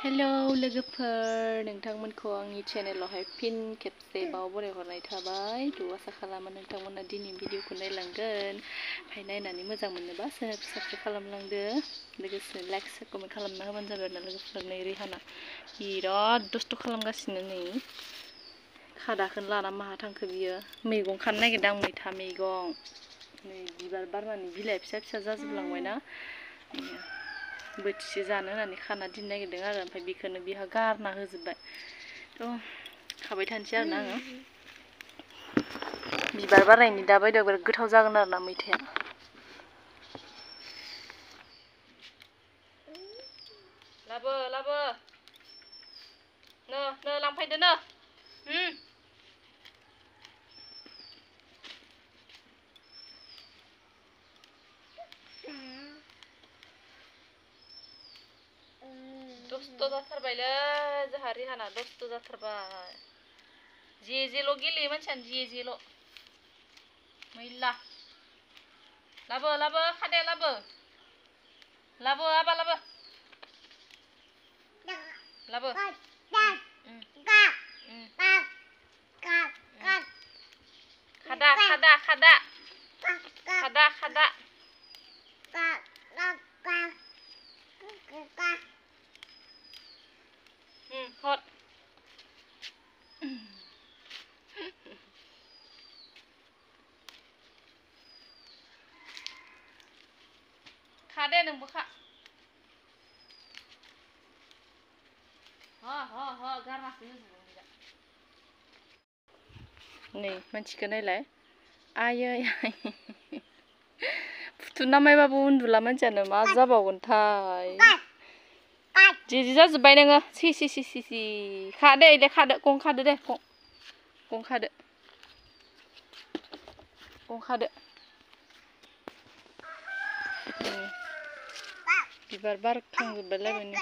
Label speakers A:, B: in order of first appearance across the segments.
A: hello लोगोफोर नोंथांमोनखौ आंनि चेनेलावहाय फिन खेबसेबाव बरायहरनाय थाबाय आसा खालामो नोंथांमोना दिनै भिडिअखौ नायलांगोन ओमफ्राय नायनानै मोजां मोनोबा साबस्क्राइब खालामलांदो लोगोसे लाइक कमेन्ट खालामना होबानो जाबाय आरोना लोगोफोर नै रिहाना बिराद दुस्त खालामगासिनो नै खादाखौनो लाना माहा थांखो बियो मैगं खानो नागिरदों आं मैथा मैगं नै बिबार बारनानै बिलाइ फिसा फिसा जाजोबलांबायना बोथिसे जानो होननानै खाना दोननो नागिरदों आरो ओमफ्राय बेखौनो बिहा गारना होजोब्बाय थ' खाबाय थानोसै आरोना आङो बिबार बारनायनि दा बायदियाव बिराद गोथाव जागोन आरोना मैथाया लाबो लाबो नो लांफैदो नो दुस्त जाथारबायलै जोंहा रिहाना दुस्त जाथारबाय जेल' गेलेयो मानसियानो जेल' मैला लाबो लाबो खादाया लाबो लाबो आबा लाबो लाबो खादा खादा खादा खादा खादा हट खादे नोंबो खा गारनासो होजोबो नै मानसिखौ नायलाय आयै फुथुना मायबाबो उन्दुला मानसियानो मा जाबावगोनथाय जे जाजोब्बाय नोङो सि खादो इले खादो गं खादो दे गं खादो बिबार बारखांजोब्बायलायनो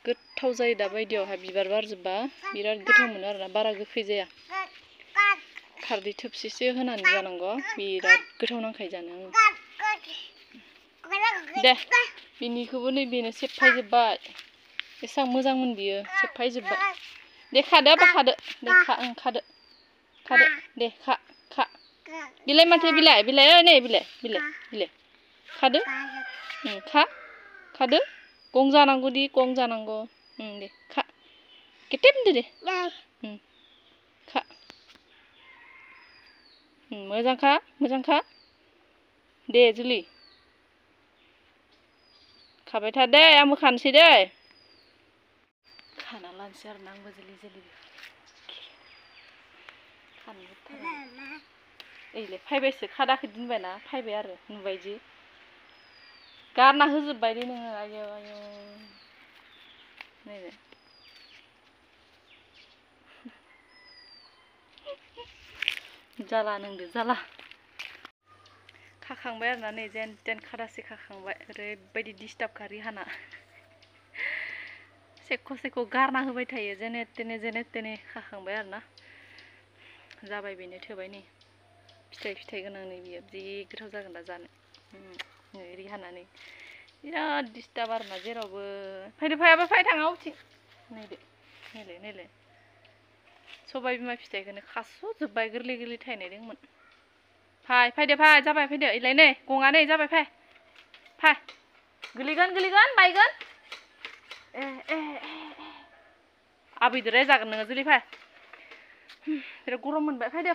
A: गोथाव जायो दा बायदियावहाय बिबार बारजोब्बा बिराद गोथाव मोनो आरोना बारा गोखै जाया खारदै थोबसेसो होनानै जानांगौ बिराद गोथाव नांखायो जानो दे बिनिखौबो नै बेनो सेबफायजोब्बाय एसां मोजांमोन बियो सेबफायजोब्बाय दे खादो आबा खादो दे खादो दे खा बिलाइ माथो बिलाइ नै बिलाइ खादो खादो गं जानांगौ दि गं जानांगौ दे खा गेटेम दे खा मोजांखा दे जुलि खाबाय था दे आंबो खानोसै दे खाना लानोसै आरोना आंबो जोलि ओइले फायबायसो खादाखौ दोनबायना फायबाय आरो नुबाय जि गारना होजोब्बाय दे नोङो आयौ नैबे जाला नोंदो जाला खाखांबाय आरोना नै जेन तेन खादासे खाखांबाय ओरैबायदि डिस्टार्बखा रिहाना सेख' गारना होबाय थायो जेने तेने खाखांबाय आरोना जाबाय बेनो थोबाय नै फिथाइ गोनां नै बियो जि गोथाव जागोन दा जानो रिहाना नै बिराद डिस्टार्ब आरोना जेरावबो फैदो फायाबा फै थाङा उथिं नैलाय सबाय बिमा फिथाइखौनो खास'जोब्बाय गोरलै थायनाय दंमोन फैदो जाबाय फैदो इलाय नै गङा नै जाबाय फै गोलैगोन बायगोन आबैदो रायजागोन नोङो जुलि फै बिराद गरम मोनबाय फैदो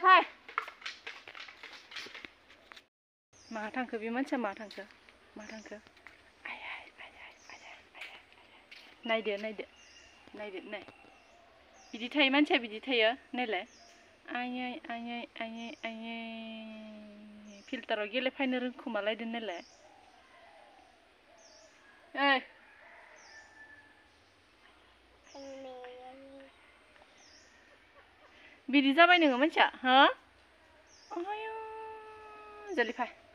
A: माहा थांखो बे मानसिया माहा थांखो नायदो नाय बिदि थायो मानसिया बिदि थायो नायलाय आयै फिल्टाराव गेलेफायनो रोंखोमालायदों नायलाय बिदि जाबाय नोङो मानसिया आयौ जुलि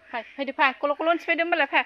A: फैदो कल' सिफायदो होमबालाय